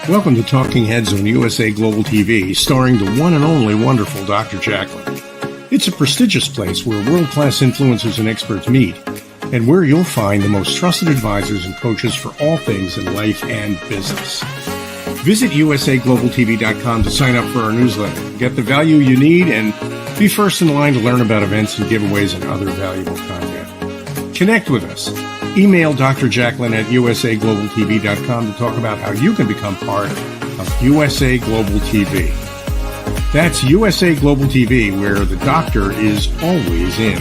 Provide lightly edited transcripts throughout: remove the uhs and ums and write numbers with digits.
Welcome to Talking Heads on USA Global TV, starring the one and only wonderful Dr. JACALYN. It's a prestigious place where world-class influencers and experts meet, and where you'll find the most trusted advisors and coaches for all things in life and business. Visit usaglobaltv.com to sign up for our newsletter, get the value you need, and be first in line to learn about events and giveaways and other valuable content. Connect with us. Email Dr. JACALYN at usaglobaltv.com to talk about how you can become part of USA Global TV. That's USA Global TV, where the doctor is always in.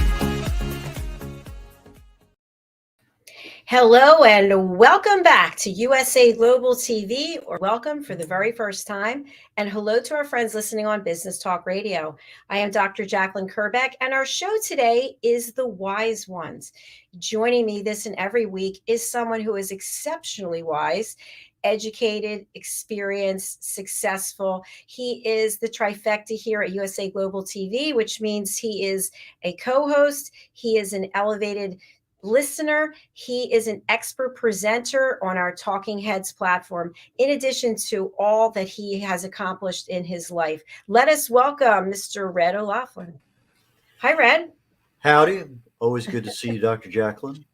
Hello and welcome back to USA Global TV, or welcome for the very first time. And hello to our friends listening on Business Talk Radio. I am Dr. JACALYN KERBECK, and our show today is The Wise Ones. Joining me this and every week is someone who is exceptionally wise, educated, experienced, successful. He is the trifecta here at USA Global TV, which means he is a co-host, he is an elevated listener, he is an expert presenter on our Talking Heads platform, in addition to all that he has accomplished in his life. Let us welcome Mr. red.olaughlin. Hi, Red. Howdy. Always good to see you, Dr. JACALYN.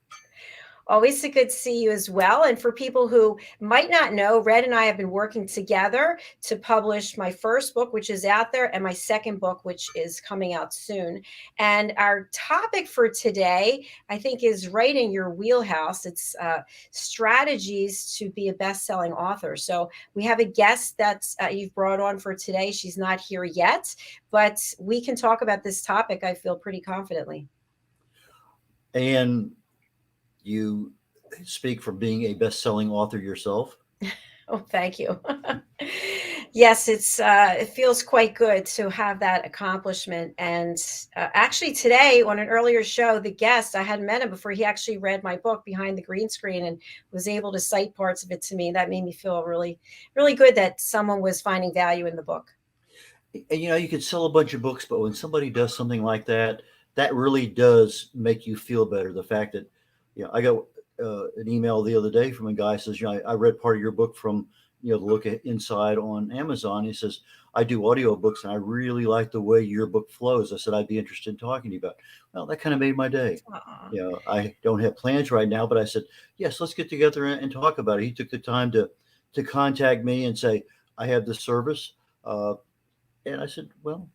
Always so good to see you as well. And for people who might not know, Red and I have been working together to publish my first book, which is out there, and my second book, which is coming out soon. And our topic for today, I think, is right in your wheelhouse. It's strategies to be a best-selling author. So we have a guest that you've brought on for today. She's not here yet, but we can talk about this topic, I feel, pretty confidently. And you speak from being a best-selling author yourself. Oh, thank you. Yes, it feels quite good to have that accomplishment. And actually today on an earlier show, the guest, I hadn't met him before, he actually read my book Behind the Green Screen and was able to cite parts of it to me. That made me feel really, really good that someone was finding value in the book. And you could sell a bunch of books, but when somebody does something like that, that really does make you feel better. The fact that, I got an email the other day from a guy who says, I read part of your book from, the look at inside on Amazon. He says, I do audiobooks and I really like the way your book flows. I said, I'd be interested in talking to you about it. Well, that kind of made my day. I don't have plans right now, but I said, yes, let's get together and talk about it. He took the time to contact me and say, I have this service. And I said, well,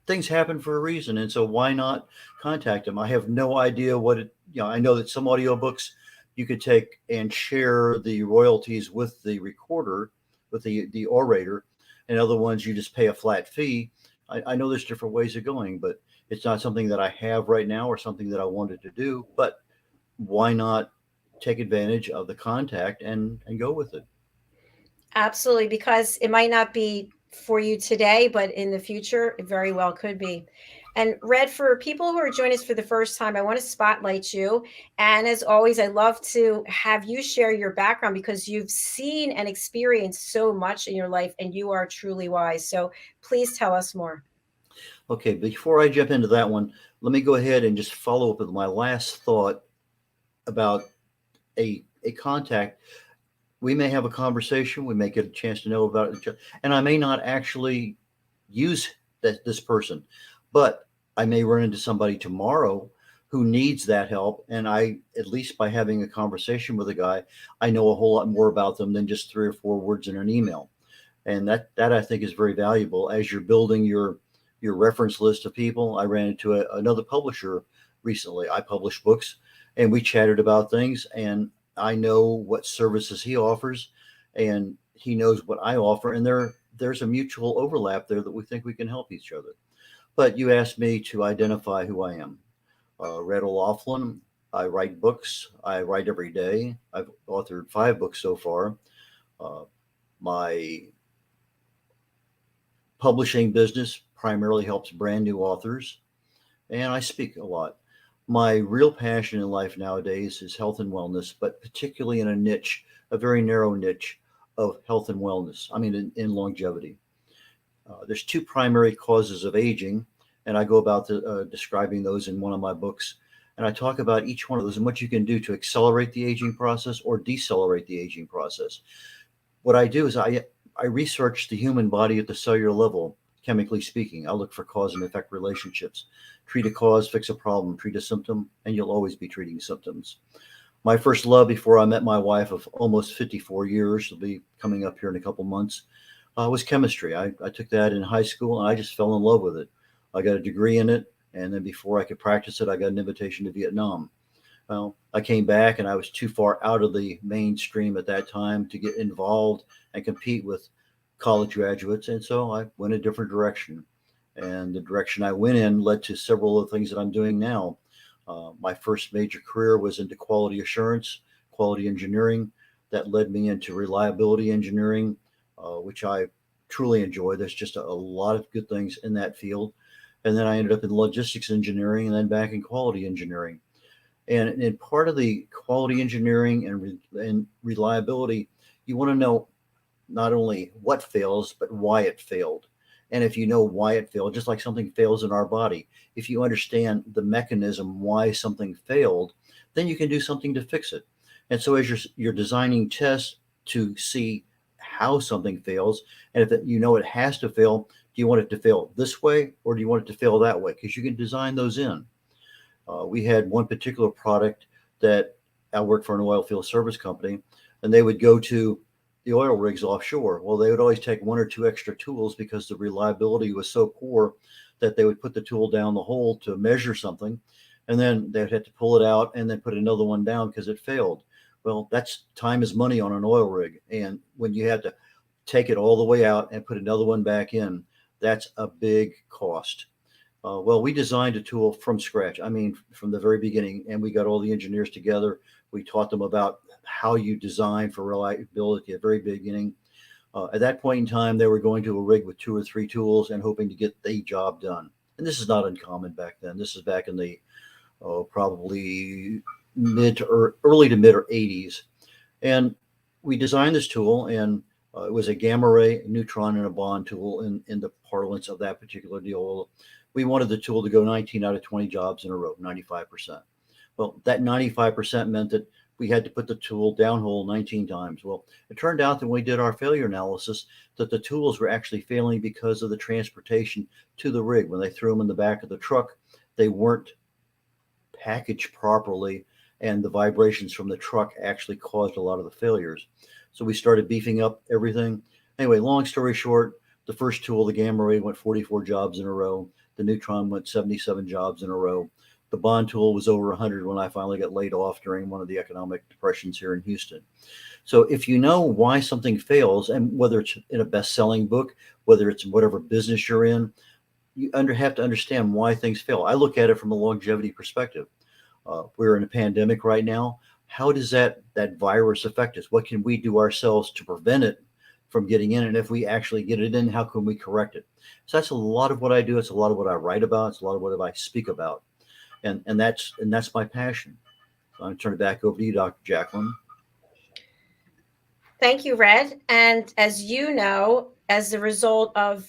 things happen for a reason. And so why not contact him? I have no idea I know that some audiobooks you could take and share the royalties with the recorder, with the orator, and other ones you just pay a flat fee. I know there's different ways of going, but it's not something that I have right now or something that I wanted to do. But why not take advantage of the contact and go with it? Absolutely, because it might not be for you today, but in the future, it very well could be. And Red, for people who are joining us for the first time, I want to spotlight you. And as always, I love to have you share your background because you've seen and experienced so much in your life and you are truly wise. So please tell us more. Okay, before I jump into that one, let me go ahead and just follow up with my last thought about a contact. We may have a conversation, we may get a chance to know about it, and I may not actually use this person, but I may run into somebody tomorrow who needs that help. And at least by having a conversation with a guy, I know a whole lot more about them than just 3 or 4 words in an email. And that I think is very valuable as you're building your reference list of people. I ran into another publisher recently. I publish books and we chatted about things, and I know what services he offers and he knows what I offer. And there's a mutual overlap there that we think we can help each other. But you asked me to identify who I am. red.olaughlin. I write books. I write every day. I've authored 5 books so far. My publishing business primarily helps brand new authors, and I speak a lot. My real passion in life nowadays is health and wellness, but particularly in a very narrow niche of health and wellness. I mean, in longevity. There's 2 primary causes of aging, and I go about describing those in one of my books. And I talk about each one of those and what you can do to accelerate the aging process or decelerate the aging process. what I do is I research the human body at the cellular level, chemically speaking. I look for cause and effect relationships. Treat a cause, fix a problem, treat a symptom, and you'll always be treating symptoms. My first love before I met my wife of almost 54 years, she'll be coming up here in a couple months, was chemistry. I took that in high school and I just fell in love with it. I got a degree in it. And then before I could practice it, I got an invitation to Vietnam. Well, I came back and I was too far out of the mainstream at that time to get involved and compete with college graduates. And so I went a different direction. And the direction I went in led to several of the things that I'm doing now. My first major career was into quality assurance, quality engineering. That led me into reliability engineering, which I truly enjoy. There's just a lot of good things in that field. And then I ended up in logistics engineering and then back in quality engineering. And part of the quality engineering and reliability, you want to know not only what fails, but why it failed. And if you know why it failed, just like something fails in our body, if you understand the mechanism why something failed, then you can do something to fix it. And so as you're designing tests to see how something fails, and if you know it has to fail, do you want it to fail this way or do you want it to fail that way? Because you can design those in. We had one particular product that I worked for an oil field service company, and they would go to the oil rigs offshore. Well, they would always take one or two extra tools because the reliability was so poor that they would put the tool down the hole to measure something, and then they'd have to pull it out and then put another one down because it failed. Well, that's time is money on an oil rig. And when you have to take it all the way out and put another one back in, that's a big cost. Well, we designed a tool from scratch. I mean, from the very beginning, and we got all the engineers together. We taught them about how you design for reliability at the very beginning. At that point in time, they were going to a rig with 2 or 3 tools and hoping to get the job done. And this is not uncommon back then. This is back in the probably early to mid or 80s. And we designed this tool, and it was a gamma ray, neutron, and a bond tool in the parlance of that particular deal. We wanted the tool to go 19 out of 20 jobs in a row, 95%. Well, that 95% meant that we had to put the tool downhole 19 times. Well, it turned out that when we did our failure analysis, that the tools were actually failing because of the transportation to the rig. When they threw them in the back of the truck, they weren't packaged properly, and the vibrations from the truck actually caused a lot of the failures. So we started beefing up everything. Anyway, long story short, the first tool, the gamma ray, went 44 jobs in a row. The neutron went 77 jobs in a row. The bond tool was over 100 when I finally got laid off during one of the economic depressions here in Houston. So if you know why something fails, and whether it's in a best-selling book, whether it's in whatever business you're in, you have to understand why things fail. I look at it from a longevity perspective. We're in a pandemic right now. How does that virus affect us? What can we do ourselves to prevent it from getting in? And if we actually get it in, how can we correct it? So that's a lot of what I do. It's a lot of what I write about. It's a lot of what I speak about. And that's my passion. So I'm going to turn it back over to you, Dr. JACALYN. Thank you, Red. And as you know, as a result of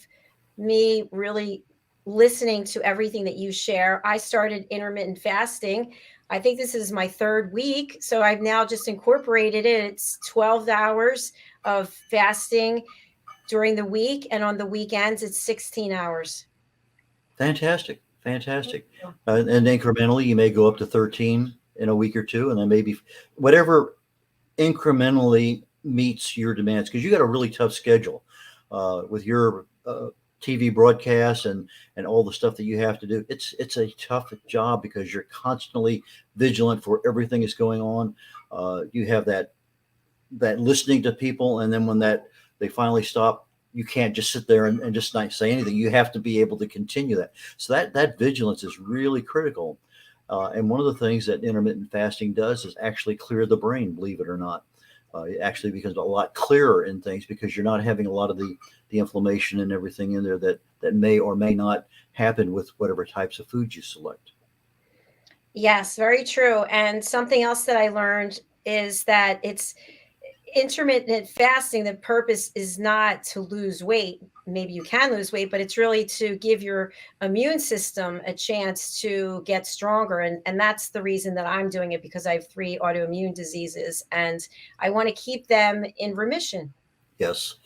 me really listening to everything that you share, I started intermittent fasting. I think this is my 3rd week. So I've now just incorporated it. It's 12 hours of fasting during the week. And on the weekends, it's 16 hours. Fantastic. Fantastic. And incrementally, you may go up to 13 in a week or two, and then maybe whatever incrementally meets your demands, because you got a really tough schedule with your TV broadcasts and all the stuff that you have to do. It's a tough job because you're constantly vigilant for everything that's going on. You have that listening to people, and then when they finally stop, you can't just sit there and just not say anything. You have to be able to continue that. So that vigilance is really critical. And one of the things that intermittent fasting does is actually clear the brain, believe it or not. It actually becomes a lot clearer in things because you're not having a lot of the inflammation and everything in there that may or may not happen with whatever types of foods you select. Yes, very true. And something else that I learned is that it's intermittent fasting. The purpose is not to lose weight. Maybe you can lose weight, but it's really to give your immune system a chance to get stronger. And that's the reason that I'm doing it, because I have 3 autoimmune diseases and I want to keep them in remission. Yes.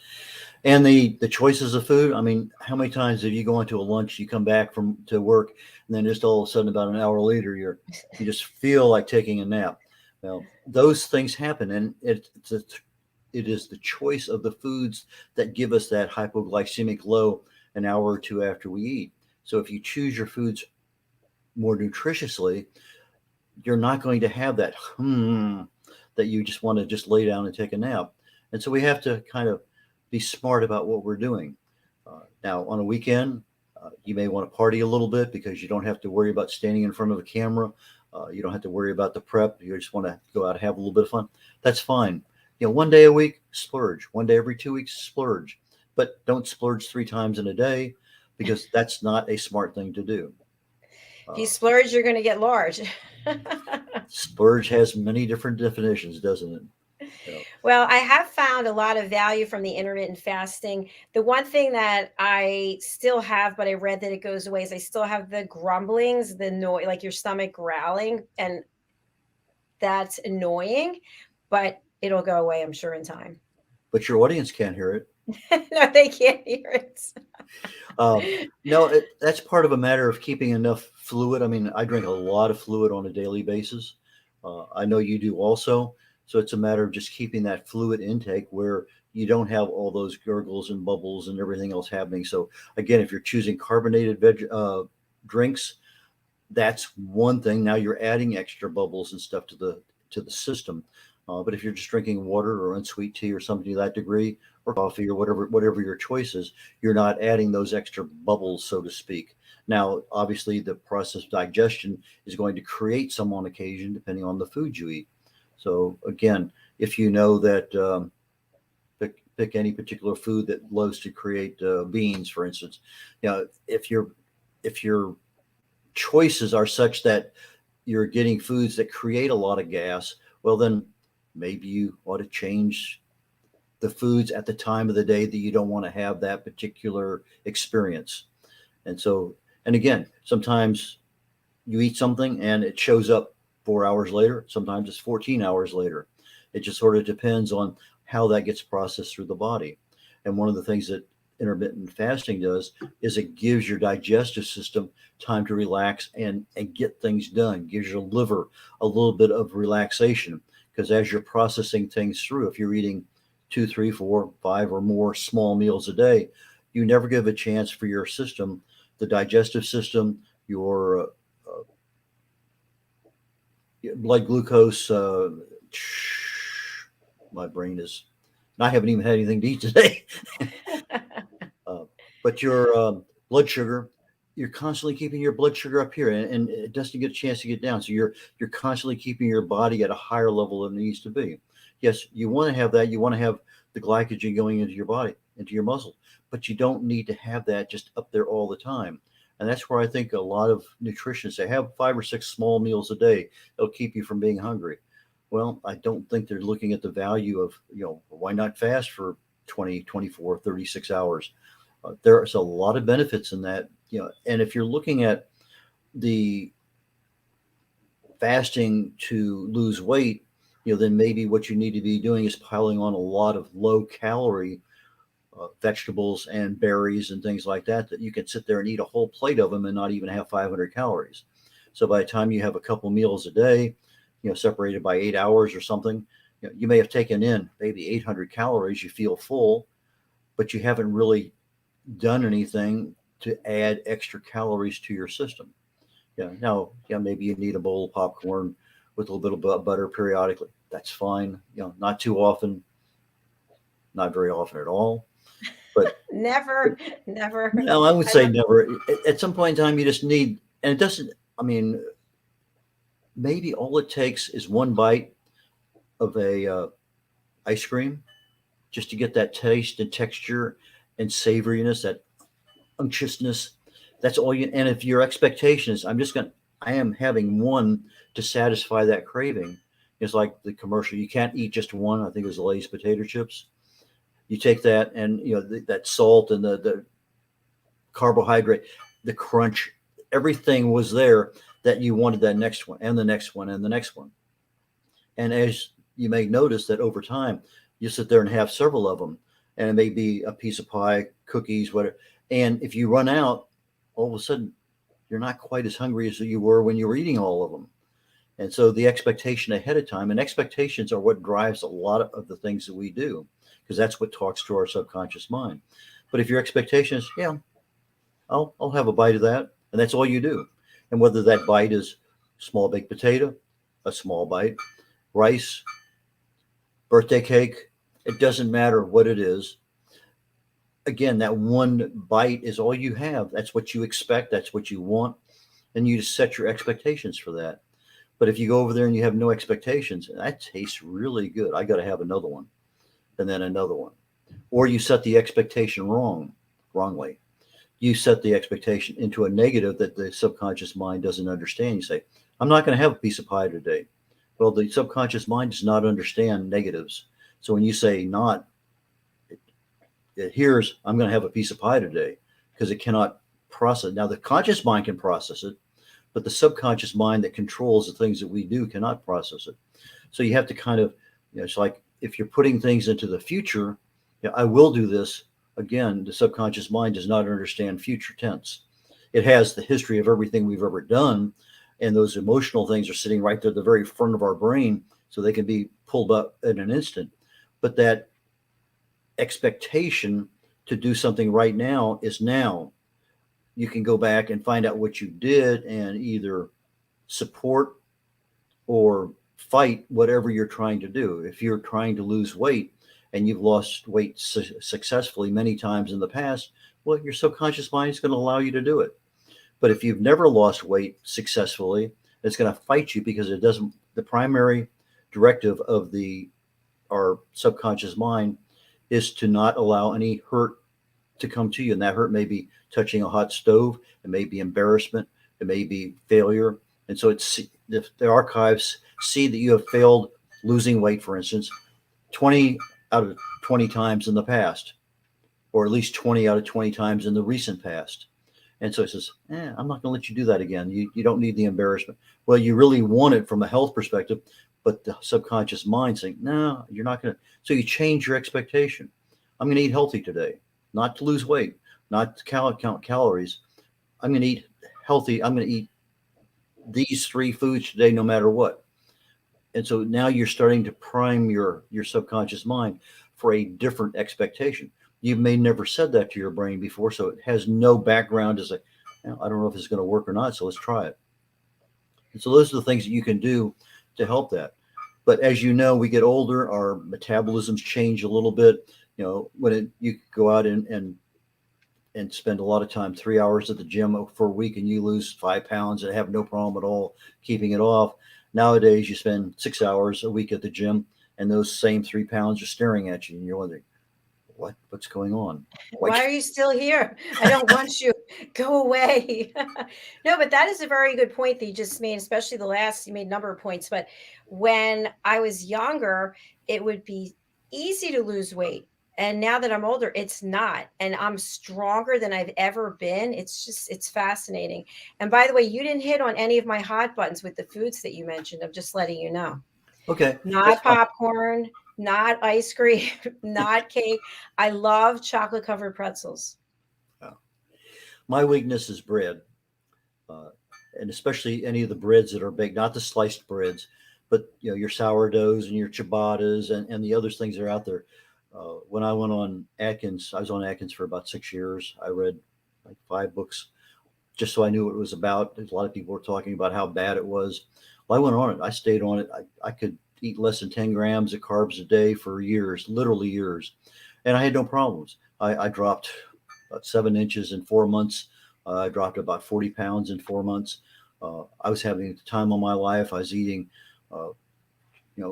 And the choices of food. I mean, how many times have you go into a lunch, you come back from to work, and then just all of a sudden, about an hour later, you just feel like taking a nap. Well, those things happen, and it is the choice of the foods that give us that hypoglycemic low an hour or two after we eat. So if you choose your foods more nutritiously, you're not going to have that that you just want to just lay down and take a nap. And so we have to kind of be smart about what we're doing. Now, on a weekend, you may want to party a little bit because you don't have to worry about standing in front of a camera. You don't have to worry about the prep. You just want to go out and have a little bit of fun. That's fine. One day a week, splurge. One day every 2 weeks, splurge. But don't splurge 3 times in a day, because that's not a smart thing to do. If you splurge, you're going to get large. Splurge has many different definitions, doesn't it? Well, I have found a lot of value from the intermittent fasting. The one thing that I still have, but I read that it goes away, is I still have the grumblings, the noise, like your stomach growling, and that's annoying, but it'll go away, I'm sure, in time. But your audience can't hear it. No, they can't hear it. No, that's part of a matter of keeping enough fluid. I mean, I drink a lot of fluid on a daily basis. I know you do also. So it's a matter of just keeping that fluid intake where you don't have all those gurgles and bubbles and everything else happening. So again, if you're choosing carbonated drinks, that's one thing. Now you're adding extra bubbles and stuff to the system. But if you're just drinking water or unsweet tea or something to that degree, or coffee or whatever your choice is, you're not adding those extra bubbles, so to speak. Now, obviously, the process of digestion is going to create some on occasion, depending on the food you eat. So again, if you know that, pick any particular food that loves to create beans, for instance. If your choices are such that you're getting foods that create a lot of gas, well, then maybe you ought to change the foods at the time of the day that you don't want to have that particular experience. And again, sometimes you eat something and it shows up 4 hours later. Sometimes it's 14 hours later. It just sort of depends on how that gets processed through the body. And one of the things that intermittent fasting does is it gives your digestive system time to relax and get things done, gives your liver a little bit of relaxation. Because as you're processing things through, if you're eating 2, 3, 4, 5 or more small meals a day, you never give a chance for your system, the digestive system, your blood glucose. My brain is, I haven't even had anything to eat today. But your blood sugar, you're constantly keeping your blood sugar up here, and it doesn't get a chance to get down. So you're constantly keeping your body at a higher level than it needs to be. Yes, you want to have that. You want to have the glycogen going into your body, into your muscle, but you don't need to have that just up there all the time. And that's where I think a lot of nutritionists say, have 5 or 6 small meals a day. It'll keep you from being hungry. Well, I don't think they're looking at the value of, why not fast for 20, 24, 36 hours? There's a lot of benefits in that, and if you're looking at the fasting to lose weight, then maybe what you need to be doing is piling on a lot of low calorie vegetables and berries and things like that you can sit there and eat a whole plate of them and not even have 500 calories. So by the time you have a couple meals a day, separated by 8 hours or something, you may have taken in maybe 800 calories. You feel full, but you haven't really done anything to add extra calories to your system. Now, maybe you need a bowl of popcorn with a little bit of butter periodically. That's fine. Not too often, not very often at all. But never. No, I would say never. At some point in time, you just need, and it doesn't, maybe all it takes is one bite of a ice cream just to get that taste and texture and savoriness, that unctuousness. That's all you, and if your expectation is, I am having one to satisfy that craving. It's like the commercial, you can't eat just one. I think it was the Lay's potato chips. You take that and, that salt and the carbohydrate, the crunch, everything was there that you wanted that next one and the next one and the next one. And as you may notice that over time, you sit there and have several of them. and it may be a piece of pie, cookies, whatever. And if you run out, all of a sudden, you're not quite as hungry as you were when you were eating all of them. And so the expectation ahead of time, and expectations are what drives a lot of the things that we do, because that's what talks to our subconscious mind. But if your expectation is, yeah, I'll have a bite of that, and that's all you do. And whether that bite is small baked potato, a small bite, rice, birthday cake, it doesn't matter what it is. Again, that one bite is all you have. That's what you expect. That's what you want. And you just set your expectations for that. But if you go over there and you have no expectations, that tastes really good. I got to have another one, and then another one. Or you set the expectation wrongly. You set the expectation into a negative that the subconscious mind doesn't understand. You say, I'm not going to have a piece of pie today. Well, the subconscious mind does not understand negatives. So when you say not, it hears, I'm going to have a piece of pie today, because it cannot process. Now, the conscious mind can process it, but the subconscious mind that controls the things that we do cannot process it. So you have to kind of, it's like if you're putting things into the future, I will do this. Again, the subconscious mind does not understand future tense. It has the history of everything we've ever done, and those emotional things are sitting right there at the very front of our brain, so they can be pulled up in an instant. But that expectation to do something right now is now. You can go back and find out what you did and either support or fight whatever you're trying to do. If you're trying to lose weight and you've lost weight successfully many times in the past, well, your subconscious mind is going to allow you to do it. But if you've never lost weight successfully, it's going to fight you, because it doesn't. The primary directive of our subconscious mind is to not allow any hurt to come to you. And that hurt may be touching a hot stove. It may be embarrassment. It may be failure. And so if the archives see that you have failed losing weight, for instance, 20 out of 20 times in the past, or at least 20 out of 20 times in the recent past. And so it says, I'm not going to let you do that again. You don't need the embarrassment. Well, you really want it from a health perspective, but the subconscious mind saying, no, you're not going to. So you change your expectation. I'm going to eat healthy today, not to lose weight, not to count calories. I'm going to eat healthy. I'm going to eat these 3 foods today, no matter what. And so now you're starting to prime your subconscious mind for a different expectation. You may never said that to your brain before, so it has no background as I don't know if it's going to work or not, so let's try it. And so those are the things that you can do to help that. But as you know, we get older, our metabolisms change a little bit. When you go out and spend a lot of time, 3 hours at the gym for a week, and you lose 5 pounds and have no problem at all keeping it off. Nowadays, you spend 6 hours a week at the gym, and those same 3 pounds are staring at you, and you're wondering, what's going on? Why are you still here? I don't want you. Go away. No, but that is a very good point that you just made, especially you made a number of points. But when I was younger, it would be easy to lose weight. And now that I'm older, it's not. And I'm stronger than I've ever been. It's fascinating. And by the way, you didn't hit on any of my hot buttons with the foods that you mentioned. I'm just letting you know. Okay. Not popcorn, not ice cream, not cake. I love chocolate covered pretzels. My weakness is bread, and especially any of the breads that are baked, not the sliced breads, but your sourdoughs and your ciabattas and the other things that are out there. When I went on Atkins, I was on Atkins for about 6 years. I read like 5 books just so I knew what it was about. There's a lot of people were talking about how bad it was. Well, I went on it. I stayed on it. I could eat less than 10 grams of carbs a day for years, literally years. And I had no problems. I dropped about 7 inches in 4 months. I dropped about 40 pounds in 4 months. I was having the time of my life. I was eating,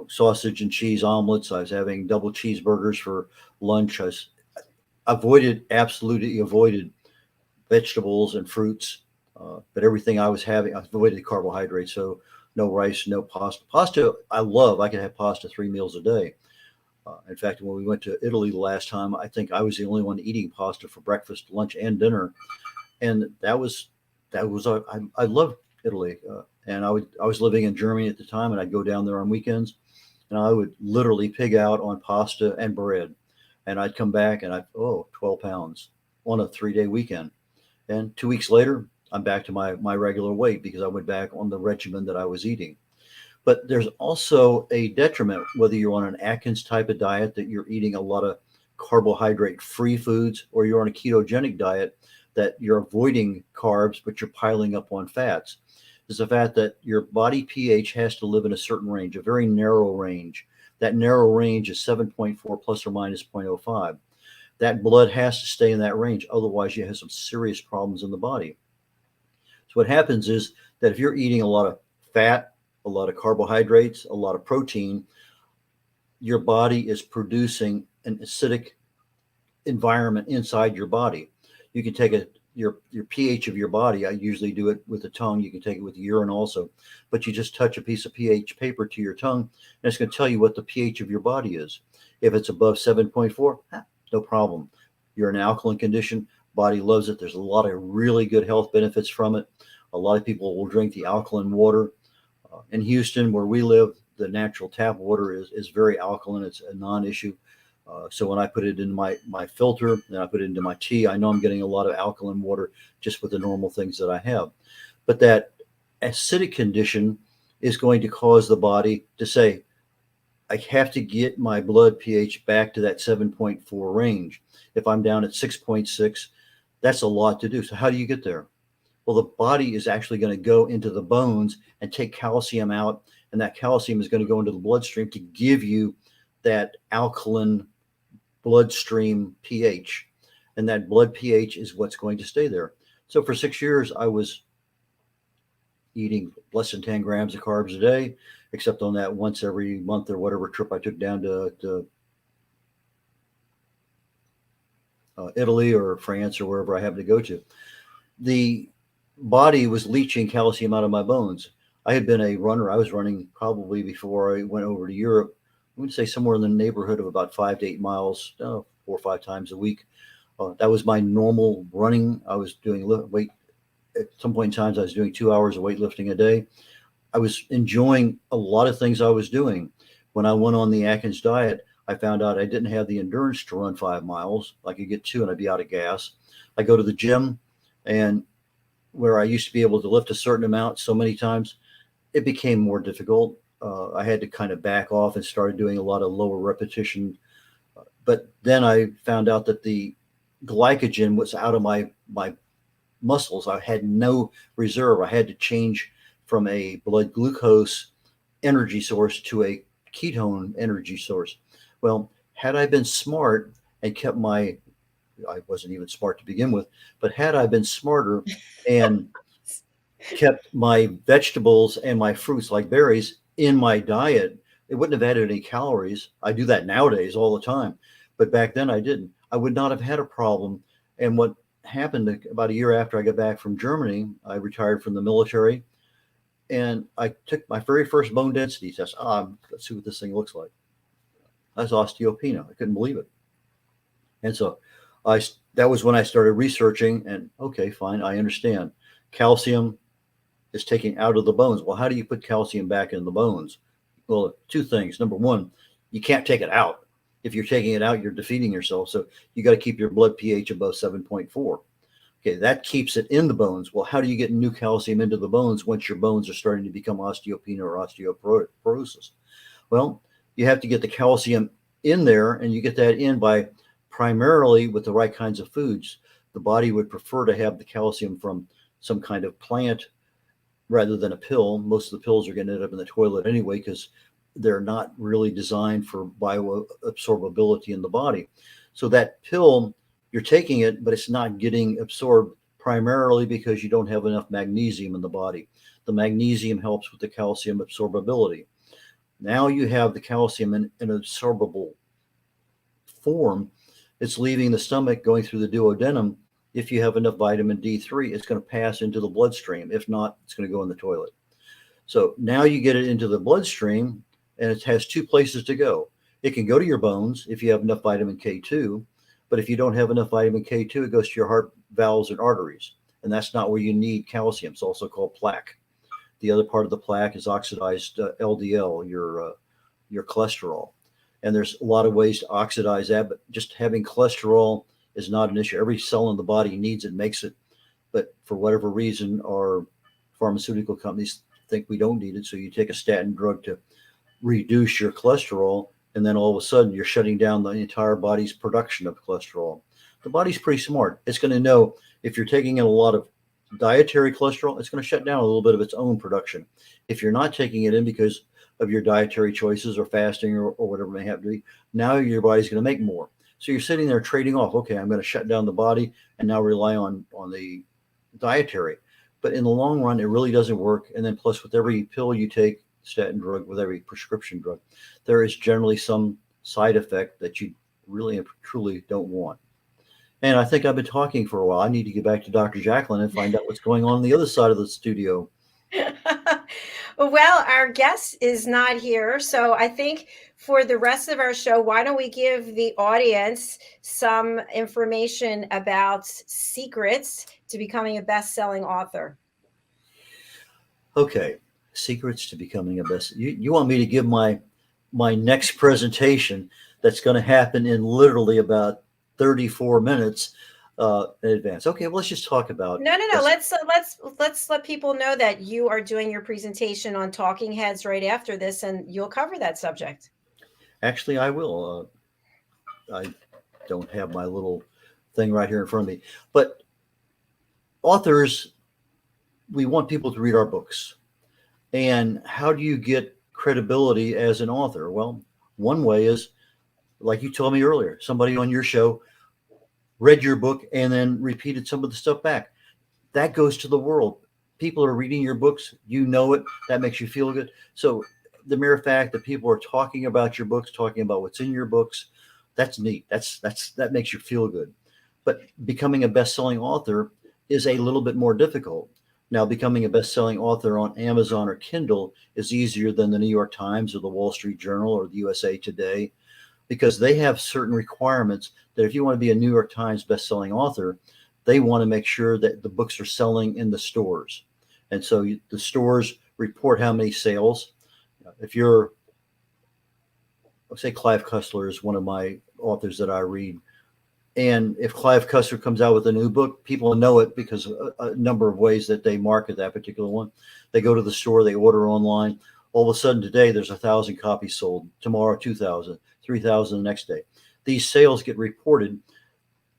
sausage and cheese omelets. I was having double cheeseburgers for lunch. I absolutely avoided vegetables and fruits. But everything I was having, I avoided carbohydrates. So no rice, no pasta. Pasta, I love. I can have pasta 3 meals a day. In fact, when we went to Italy the last time, I think I was the only one eating pasta for breakfast, lunch, and dinner. And I love Italy. And I was living in Germany at the time, and I'd go down there on weekends, and I would literally pig out on pasta and bread. and I'd come back and 12 pounds on a 3-day weekend. And 2 weeks later, I'm back to my regular weight because I went back on the regimen that I was eating. But there's also a detriment, whether you're on an Atkins type of diet that you're eating a lot of carbohydrate free foods, or you're on a ketogenic diet that you're avoiding carbs, but you're piling up on fats. Is the fact that your body pH has to live in a certain range, a very narrow range. That narrow range is 7.4 plus or minus 0.05. That blood has to stay in that range. Otherwise, you have some serious problems in the body. So what happens is that if you're eating a lot of fat, a lot of carbohydrates, a lot of protein, your body is producing an acidic environment inside your body. You can take your pH of your body. I usually do it with the tongue. You can take it with urine also, but you just touch a piece of pH paper to your tongue, and it's going to tell you what the pH of your body is. If it's above 7.4, no problem. You're in an alkaline condition. Body loves it. There's a lot of really good health benefits from it. A lot of people will drink the alkaline water. In Houston, where we live, the natural tap water is very alkaline. It's a non-issue. So when I put it in my filter and I put it into my tea, I know I'm getting a lot of alkaline water just with the normal things that I have. But that acidic condition is going to cause the body to say, I have to get my blood pH back to that 7.4 range. If I'm down at 6.6, that's a lot to do. So how do you get there? Well, the body is actually going to go into the bones and take calcium out, and that calcium is going to go into the bloodstream to give you that alkaline bloodstream pH. And that blood pH is what's going to stay there. So for 6 years, I was eating less than 10 grams of carbs a day, except on that once every month or whatever trip I took down to Italy or France or wherever I happened to go to. The body was leaching calcium out of my bones. I had been a runner. I was running probably before I went over to Europe. I would say somewhere in the neighborhood of about 5 to 8 miles, 4 or 5 times a week. That was my normal running. I was doing weight. At some point in times, I was doing 2 hours of weightlifting a day. I was enjoying a lot of things I was doing. When I went on the Atkins diet, I found out I didn't have the endurance to run 5 miles. I could get 2 and I'd be out of gas. I go to the gym, and where I used to be able to lift a certain amount so many times, it became more difficult. I had to kind of back off and started doing a lot of lower repetition. But then I found out that the glycogen was out of my muscles. I had no reserve. I had to change from a blood glucose energy source to a ketone energy source. Well, had I been smart and kept I wasn't even smart to begin with, but had I been smarter and kept my vegetables and my fruits like berries in my diet, it wouldn't have added any calories. I do that nowadays all the time, but back then I didn't. I would not have had a problem. And what happened about a year after I got back from Germany, I retired from the military, and I took my very first bone density test. Let's see what this thing looks like. That's osteopenia. I couldn't believe it. And so that was when I started researching, and okay, fine, I understand. Calcium is taken out of the bones. Well, how do you put calcium back in the bones? Well, 2 things. Number one, you can't take it out. If you're taking it out, you're defeating yourself. So you got to keep your blood pH above 7.4. Okay, that keeps it in the bones. Well, how do you get new calcium into the bones once your bones are starting to become osteopenia or osteoporosis? Well, you have to get the calcium in there, and you get that in by primarily with the right kinds of foods. The body would prefer to have the calcium from some kind of plant rather than a pill. Most of the pills are going to end up in the toilet anyway because they're not really designed for bioabsorbability in the body. So that pill, you're taking it, but it's not getting absorbed primarily because you don't have enough magnesium in the body. The magnesium helps with the calcium absorbability. Now you have the calcium in an absorbable form. It's leaving the stomach, going through the duodenum. If you have enough vitamin D3, it's going to pass into the bloodstream. If not, it's going to go in the toilet. So now you get it into the bloodstream, and it has 2 places to go. It can go to your bones if you have enough vitamin K2, but if you don't have enough vitamin K2, it goes to your heart valves and arteries, and that's not where you need calcium. It's also called plaque. The other part of the plaque is oxidized LDL, your cholesterol. And there's a lot of ways to oxidize that, but just having cholesterol is not an issue. Every cell in the body needs it, makes it. But for whatever reason, our pharmaceutical companies think we don't need it. So you take a statin drug to reduce your cholesterol, and then all of a sudden you're shutting down the entire body's production of cholesterol. The body's pretty smart. It's going to know if you're taking in a lot of dietary cholesterol, it's going to shut down a little bit of its own production. If you're not taking it in because of your dietary choices or fasting or whatever it may have to be, now your body's going to make more. So you're sitting there trading off, okay, I'm going to shut down the body and now rely on the dietary. But in the long run, it really doesn't work. And then plus with every pill you take, statin drug, with every prescription drug, there is generally some side effect that you really and truly don't want. And I think I've been talking for a while. I need to get back to Dr. JACALYN and find out what's going on the other side of the studio. Well, our guest is not here. So I think for the rest of our show, why don't we give the audience some information about secrets to becoming a best-selling author? Okay, secrets to becoming a best. You want me to give my next presentation that's going to happen in literally about 34 minutes in advance. Okay, well, let's just talk about. No. Let's let people know that you are doing your presentation on Talking Heads right after this, and you'll cover that subject. Actually, I will. I don't have my little thing right here in front of me, but authors, we want people to read our books. And how do you get credibility as an author? Well, one way is, like you told me earlier, somebody on your show read your book and then repeated some of the stuff back. That goes to the world. People are reading your books. You know it. That makes you feel good. So the mere fact that people are talking about your books, talking about what's in your books, that's neat. That makes you feel good. But becoming a best-selling author is a little bit more difficult. Now, becoming a best-selling author on Amazon or Kindle is easier than the New York Times or the Wall Street Journal or the USA Today, because they have certain requirements that if you want to be a New York Times best-selling author, they want to make sure that the books are selling in the stores. And so the stores report how many sales. If you're, let's say Clive Cussler is one of my authors that I read. And if Clive Cussler comes out with a new book, people know it because a number of ways that they market that particular one. They go to the store, they order online. All of a sudden today, there's 1,000 copies sold. Tomorrow, 2,000, 3,000 the next day. These sales get reported.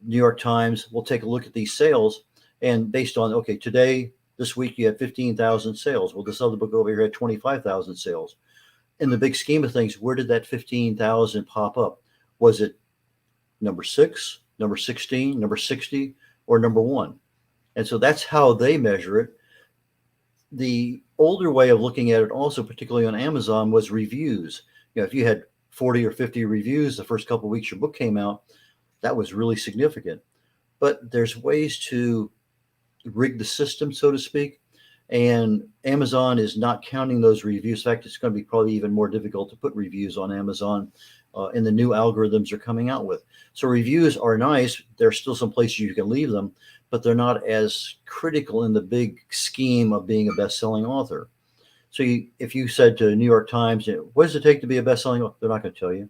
New York Times will take a look at these sales, and based on, okay, today, this week, you had 15,000 sales. Well, this other book over here had 25,000 sales. In the big scheme of things, where did that 15,000 pop up? Was it number 6, number 16, number 60, or number 1? And so that's how they measure it. The older way of looking at it also, particularly on Amazon, was reviews. If you had 40 or 50 reviews the first couple of weeks your book came out, that was really significant. But there's ways to rig the system, so to speak. And Amazon is not counting those reviews. In fact, it's going to be probably even more difficult to put reviews on Amazon in the new algorithms they're coming out with. So reviews are nice. There's still some places you can leave them, but they're not as critical in the big scheme of being a best-selling author. So if you said to New York Times, what does it take to be a best-selling author? They're not going to tell you.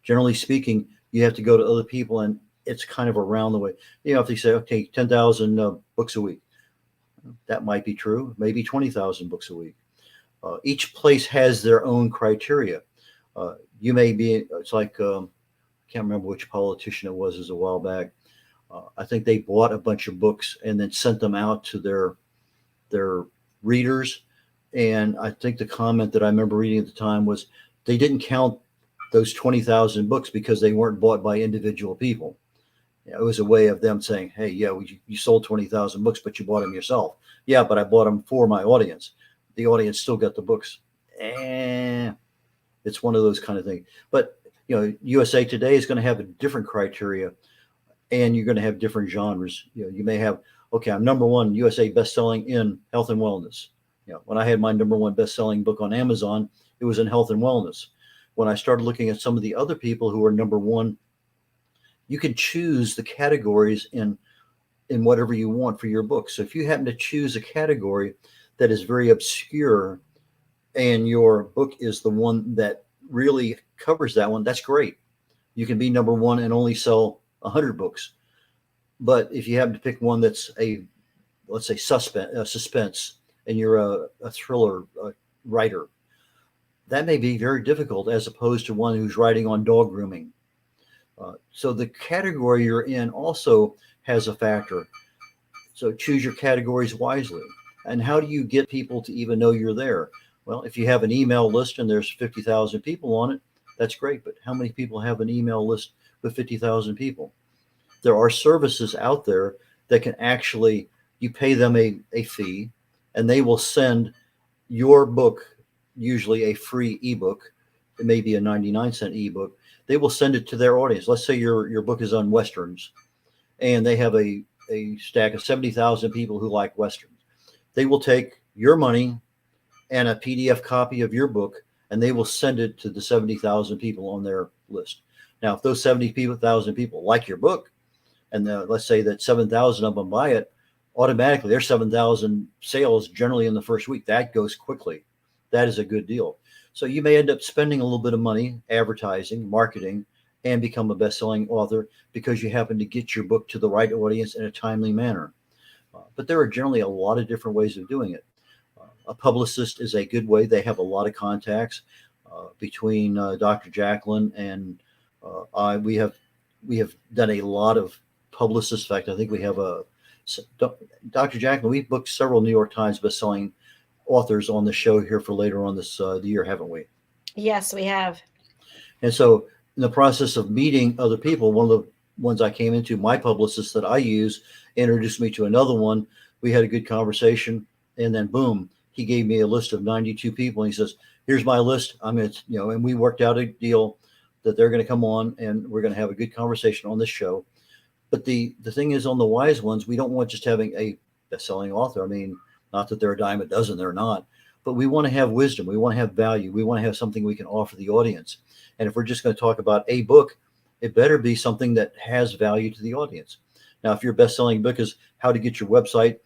Generally speaking, you have to go to other people, and it's kind of around the way. If they say, okay, 10,000 books a week, that might be true. Maybe 20,000 books a week. Each place has their own criteria. You may be, it's like, I can't remember which politician it was a while back. I think they bought a bunch of books and then sent them out to their readers. And I think the comment that I remember reading at the time was they didn't count those 20,000 books because they weren't bought by individual people. It was a way of them saying, hey, yeah, you sold 20,000 books, but you bought them yourself. Yeah, but I bought them for my audience. The audience still got the books. It's one of those kind of things. But, USA Today is going to have a different criteria, and you're going to have different genres. You may have, okay, I'm number one USA bestselling in health and wellness. When I had my number one best-selling book on Amazon, it was in health and wellness. When I started looking at some of the other people who are number one, you can choose the categories in whatever you want for your book. So if you happen to choose a category that is very obscure and your book is the one that really covers that one, that's great. You can be number one and only sell 100 books. But if you happen to pick one that's let's say suspense, and you're a thriller writer, that may be very difficult as opposed to one who's writing on dog grooming. So the category you're in also has a factor. So choose your categories wisely. And how do you get people to even know you're there? Well, if you have an email list and there's 50,000 people on it, that's great. But how many people have an email list with 50,000 people? There are services out there that can actually, you pay them a fee, and they will send your book, usually a free ebook. It may be a 99-cent ebook. They will send it to their audience. Let's say your book is on Westerns, and they have a stack of 70,000 people who like Westerns. They will take your money and a PDF copy of your book, and they will send it to the 70,000 people on their list. Now, if those 70,000 people like your book, and let's say that 7,000 of them buy it, automatically there's 7,000 sales generally in the first week. That goes quickly. That is a good deal. So you may end up spending a little bit of money advertising, marketing, and become a best-selling author because you happen to get your book to the right audience in a timely manner. But there are generally a lot of different ways of doing it. A publicist is a good way. They have a lot of contacts between Dr. JACALYN and I. We have done a lot of publicists. In fact, I think we have Dr. JACALYN. We've booked several New York Times best-selling authors on the show here for later on this the year, haven't we? Yes, we have. And so in the process of meeting other people, one of the ones I came into, my publicist that I use, introduced me to another one. We had a good conversation, and then boom, he gave me a list of 92 people. And he says, here's my list. I'm going to, and we worked out a deal that they're going to come on and we're going to have a good conversation on this show. But the thing is, on the wise ones, we don't want just having a best-selling author. I mean, not that they're a dime a dozen, they're not, but we want to have wisdom. We want to have value. We want to have something we can offer the audience. And if we're just going to talk about a book, it better be something that has value to the audience. Now, if your best-selling book is how to get your website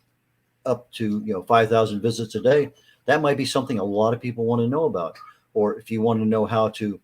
up to 5,000 visits a day, that might be something a lot of people want to know about. Or if you want to know how to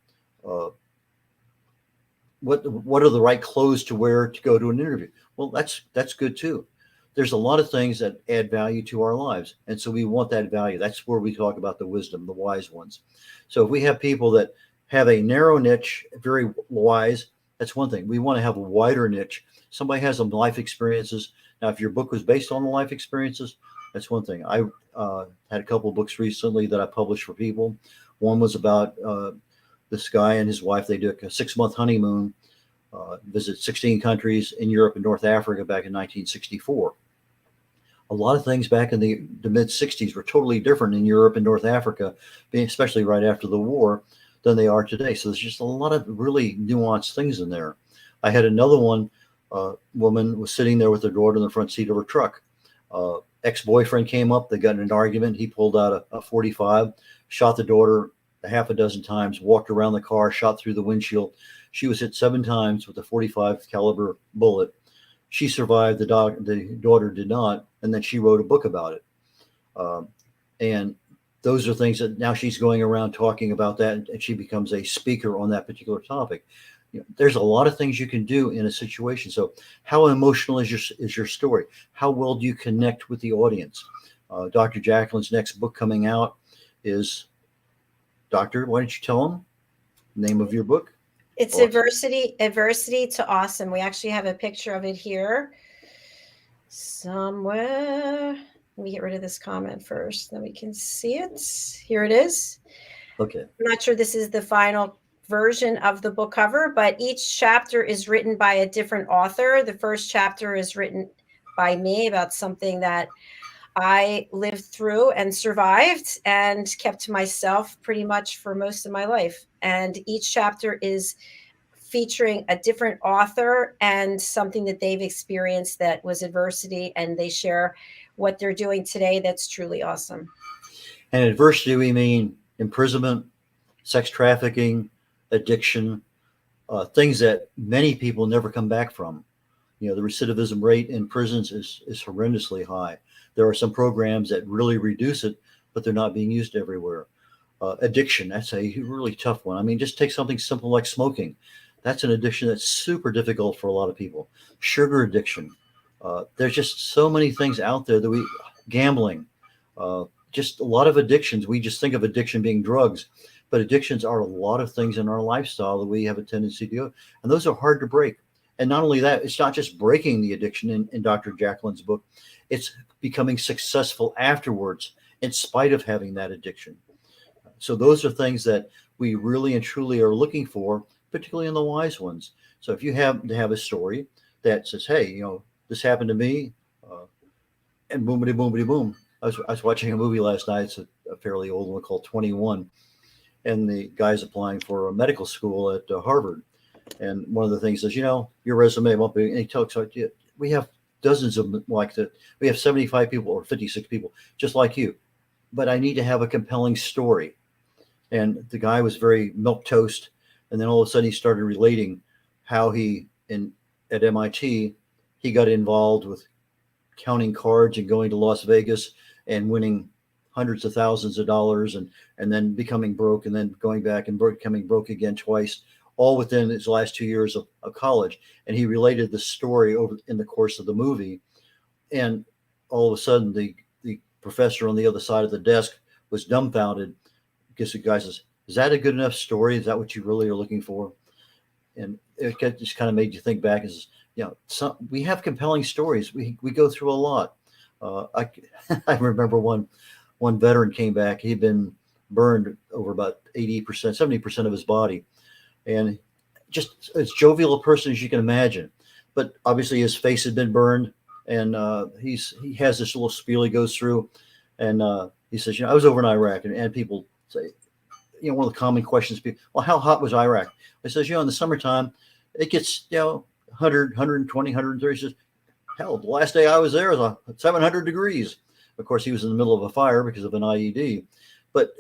what are the right clothes to wear to go to an interview, well, that's good too. There's a lot of things that add value to our lives, and so we want that value. That's where we talk about the wisdom, the wise ones. So if we have people that have a narrow niche, very wise, that's one thing. We want to have a wider niche. Somebody has some life experiences. Now, if your book was based on the life experiences, that's one thing. I had a couple of books recently that I published for people. One was about this guy and his wife. They took a 6-month honeymoon, visit 16 countries in Europe and North Africa back in 1964. A lot of things back in the mid 60s were totally different in Europe and North Africa, especially right after the war, than they are today. So there's just a lot of really nuanced things in there. I had another one, woman was sitting there with her daughter in the front seat of her truck. Ex-boyfriend came up, they got in an argument. He pulled out a 45, shot the daughter a half a dozen times, walked around the car, shot through the windshield. She was hit 7 times with a 45 caliber bullet. She survived, the daughter did not, and then she wrote a book about it. And those are things that now she's going around talking about that, and she becomes a speaker on that particular topic. There's a lot of things you can do in a situation. So how emotional is your story? How well do you connect with the audience? Dr. JACALYN's next book coming out is, Doctor, why don't you tell them the name of your book? It's Awesome. Adversity to Awesome. We actually have a picture of it here somewhere. Let me get rid of this comment first, then we can see it. Here it is. Okay. I'm not sure this is the final version of the book cover, but each chapter is written by a different author. The first chapter is written by me about something that I lived through and survived and kept to myself pretty much for most of my life. And each chapter is featuring a different author and something that they've experienced that was adversity, and they share what they're doing today. That's truly awesome. And adversity, we mean imprisonment, sex trafficking, addiction, things that many people never come back from. The recidivism rate in prisons is horrendously high. There are some programs that really reduce it, but they're not being used everywhere. Addiction, that's a really tough one. I mean, just take something simple like smoking. That's an addiction that's super difficult for a lot of people. Sugar addiction. There's just so many things out there that gambling, just a lot of addictions. We just think of addiction being drugs, but addictions are a lot of things in our lifestyle that we have a tendency to do. And those are hard to break. And not only that, it's not just breaking the addiction in Dr. JACALYN's book, it's becoming successful afterwards in spite of having that addiction. So those are things that we really and truly are looking for, particularly in the wise ones. So if you happen to have a story that says, hey, this happened to me, and boomity, boomity, boom. I was watching a movie last night. It's a fairly old one called 21. And the guy's applying for a medical school at Harvard. And one of the things is, your resume won't be, and he tells you, we have dozens of them like that. We have 75 people or 56 people just like you. But I need to have a compelling story. And the guy was very milquetoast. And then all of a sudden he started relating how at MIT, he got involved with counting cards and going to Las Vegas and winning hundreds of thousands of dollars and then becoming broke and then going back and becoming broke again twice, all within his last 2 years of college. And he related the story over in the course of the movie. And all of a sudden the professor on the other side of the desk was dumbfounded because the guy says, is that a good enough story? Is that what you really are looking for? And it just kind of made you think back as, we have compelling stories. We go through a lot. I remember one veteran came back. He'd been burned over about 80%, 70% of his body. And just as jovial a person as you can imagine. But obviously his face had been burned. And he has this little spiel he goes through. And he says, I was over in Iraq. And people say, one of the common questions, well, how hot was Iraq? He says, in the summertime, it gets, 100, 120, 130. He says, hell, the last day I was there was 700 degrees. Of course, he was in the middle of a fire because of an IED. But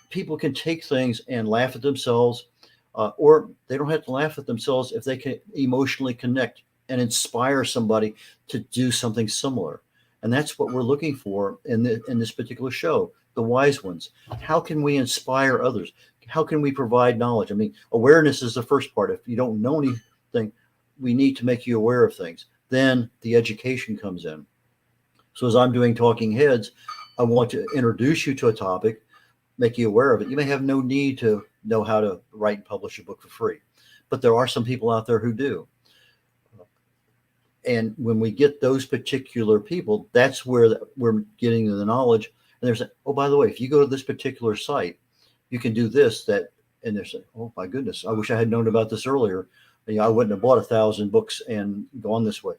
people can take things and laugh at themselves, or they don't have to laugh at themselves if they can emotionally connect and inspire somebody to do something similar. And that's what we're looking for in this particular show, the wise ones. How can we inspire others? How can we provide knowledge? I mean, awareness is the first part. If you don't know anything, we need to make you aware of things. Then the education comes in. So as I'm doing talking heads, I want to introduce you to a topic, make you aware of it. You may have no need to know how to write and publish a book for free, but there are some people out there who do. And when we get those particular people, that's where we're getting the knowledge. And there's, oh, by the way, if you go to this particular site, you can do this, that, and they're saying, oh my goodness, I wish I had known about this earlier. I wouldn't have bought 1,000 books and gone this way.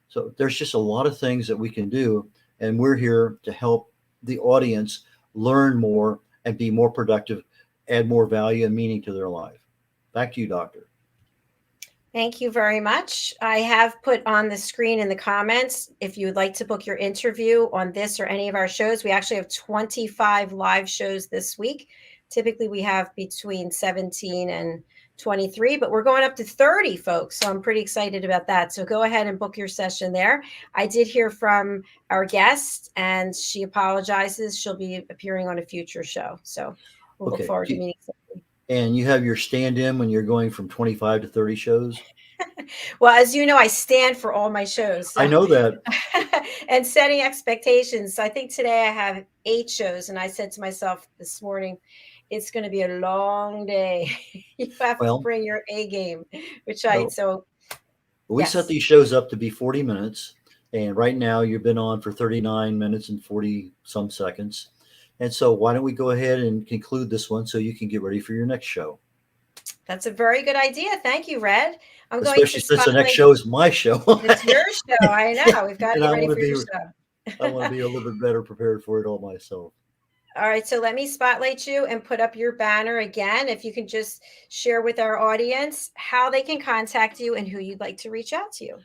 So there's just a lot of things that we can do. And we're here to help the audience learn more and be more productive, add more value and meaning to their life. Back to you, Doctor. Thank you very much. I have put on the screen in the comments, if you would like to book your interview on this or any of our shows. We actually have 25 live shows this week. Typically, we have between 17 and 23, but we're going up to 30, folks. So I'm pretty excited about that. So go ahead and book your session there. I did hear from our guest, and she apologizes. She'll be appearing on a future show. So we'll look forward to meeting somebody. And you have your stand-in when you're going from 25 to 30 shows? Well, as you know, I stand for all my shows. So. I know that. And setting expectations. So I think today I have 8 shows, and I said to myself this morning, it's going to be a long day. You have to bring your A game, we set these shows up to be 40 minutes. And right now you've been on for 39 minutes and 40 some seconds. And so why don't we go ahead and conclude this one so you can get ready for your next show? That's a very good idea. Thank you, Red. Especially since the next show is my show. It's your show. I know. We've got to get ready for your show. I want to be a little bit better prepared for it all myself. All right. So let me spotlight you and put up your banner again. If you can just share with our audience how they can contact you and who you'd like to reach out to you.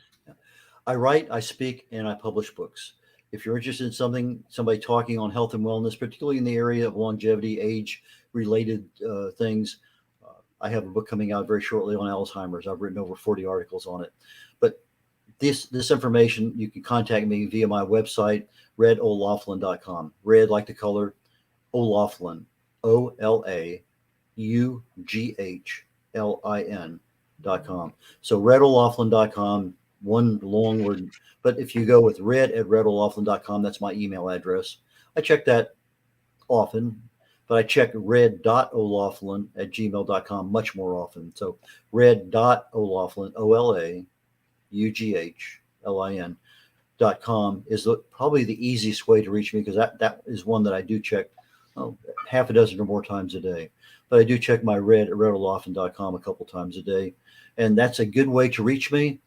I write, I speak, and I publish books. If you're interested in somebody talking on health and wellness, particularly in the area of longevity, age-related things, I have a book coming out very shortly on Alzheimer's. I've written over 40 articles on it. But this information, you can contact me via my website, red.olaughlin.com. Red like the color, O'Laughlin, red.olaughlin.com. So red.olaughlin.com, one long word. But if you go with red@red.olaughlin.com, that's my email address. I check that often, but I check red.olaughlin@gmail.com much more often. So red.olaughlin, OLAUGHLIN.com is probably the easiest way to reach me, because that is one that I do check half a dozen or more times a day. But I do check my red.olaughlin.com a couple times a day. And that's a good way to reach me.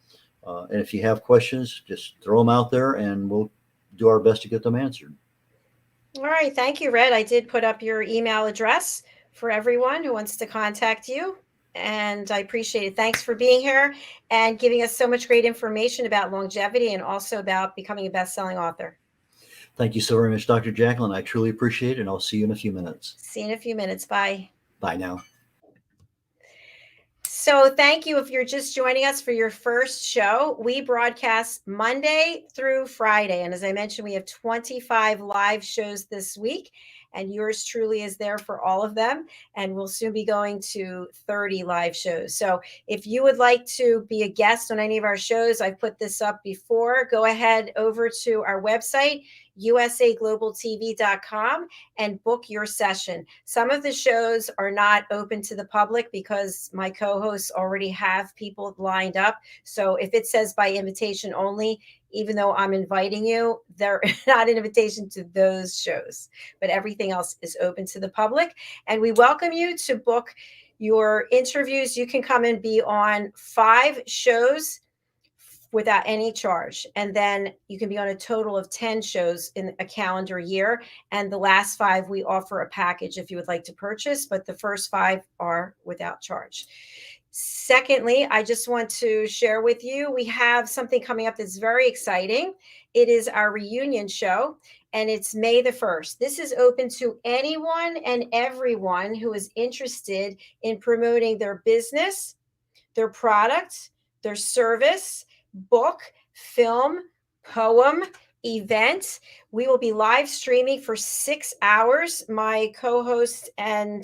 And if you have questions, just throw them out there and we'll do our best to get them answered. All right. Thank you, Red. I did put up your email address for everyone who wants to contact you. And I appreciate it. Thanks for being here and giving us so much great information about longevity and also about becoming a best-selling author. Thank you so very much, Dr. JACALYN. I truly appreciate it, and I'll see you in a few minutes. See you in a few minutes. Bye. Bye now. So thank you if you're just joining us for your first show. We broadcast Monday through Friday. And as I mentioned, we have 25 live shows this week, and yours truly is there for all of them. And we'll soon be going to 30 live shows. So if you would like to be a guest on any of our shows, I've put this up before, go ahead over to our website, usaglobaltv.com, and book your session. Some of the shows are not open to the public because my co-hosts already have people lined up. So if it says by invitation only, even though I'm inviting you, they're not an invitation to those shows, but everything else is open to the public. And we welcome you to book your interviews. You can come and be on 5 shows without any charge. And then you can be on a total of 10 shows in a calendar year. And the last 5, we offer a package if you would like to purchase, but the first 5 are without charge. Secondly, I just want to share with you, we have something coming up that's very exciting. It is our reunion show, and it's May the 1st. This is open to anyone and everyone who is interested in promoting their business, their product, their service, book, film, poem, event. We will be live streaming for 6 hours. My co-host and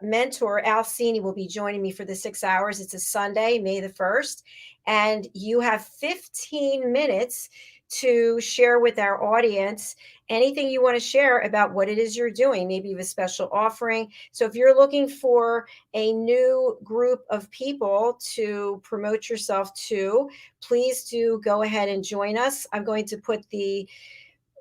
mentor, Al Cini, will be joining me for the 6 hours. It's a Sunday, May the 1st. And you have 15 minutes to share with our audience anything you want to share about what it is you're doing. Maybe you have a special offering. So if you're looking for a new group of people to promote yourself to, please do go ahead and join us. I'm going to put the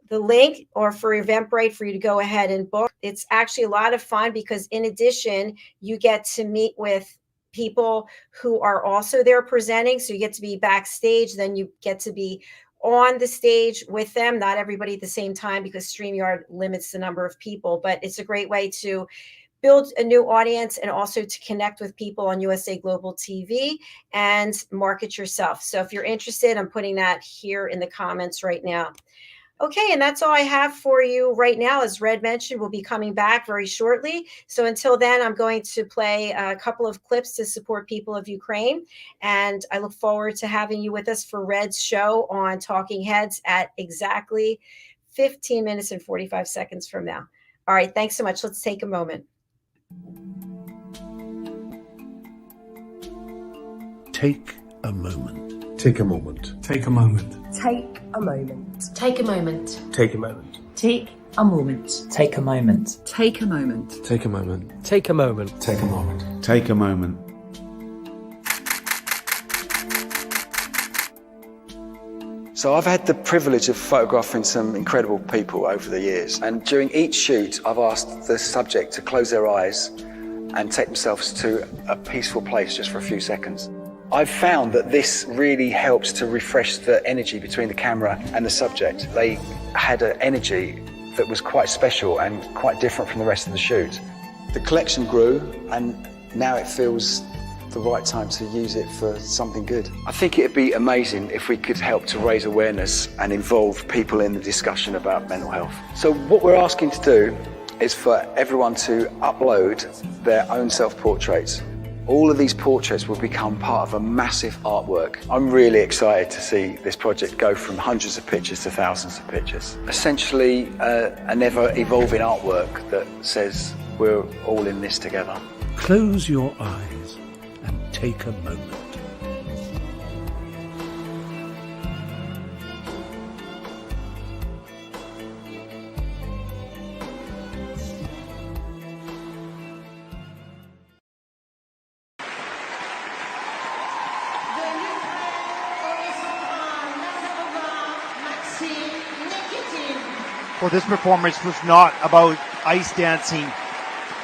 link or for Eventbrite for you to go ahead and book. It's actually a lot of fun because in addition, you get to meet with people who are also there presenting. So you get to be backstage, then you get to be on the stage with them, not everybody at the same time because StreamYard limits the number of people, but it's a great way to build a new audience and also to connect with people on USA Global TV and market yourself. So if you're interested, I'm putting that here in the comments right now. Okay, and that's all I have for you right now. As Red mentioned, we'll be coming back very shortly. So until then, I'm going to play a couple of clips to support people of Ukraine. And I look forward to having you with us for Red's show on Talking Heads at exactly 15 minutes and 45 seconds from now. All right, thanks so much. Let's take a moment. Take a moment. Take a moment. Take a moment. Take a moment. Take a moment. Take a moment. Take a moment. Take a moment. Take a moment. Take a moment. Take a moment. Take a moment. Take a moment. So I've had the privilege of photographing some incredible people over the years, and during each shoot I've asked the subject to close their eyes and take themselves to a peaceful place just for a few seconds. I've found that this really helps to refresh the energy between the camera and the subject. They had an energy that was quite special and quite different from the rest of the shoot. The collection grew, and now it feels the right time to use it for something good. I think it'd be amazing if we could help to raise awareness and involve people in the discussion about mental health. So what we're asking to do is for everyone to upload their own self-portraits. All of these portraits will become part of a massive artwork. I'm really excited to see this project go from hundreds of pictures to thousands of pictures. Essentially, an ever-evolving artwork that says, we're all in this together. Close your eyes and take a moment. Well, this performance was not about ice dancing.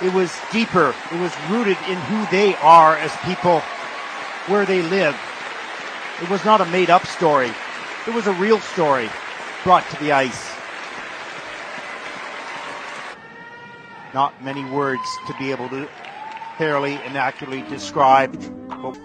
It was deeper. It was rooted in who they are as people, where they live. It was not a made-up story. It was a real story brought to the ice. Not many words to be able to fairly and accurately describe what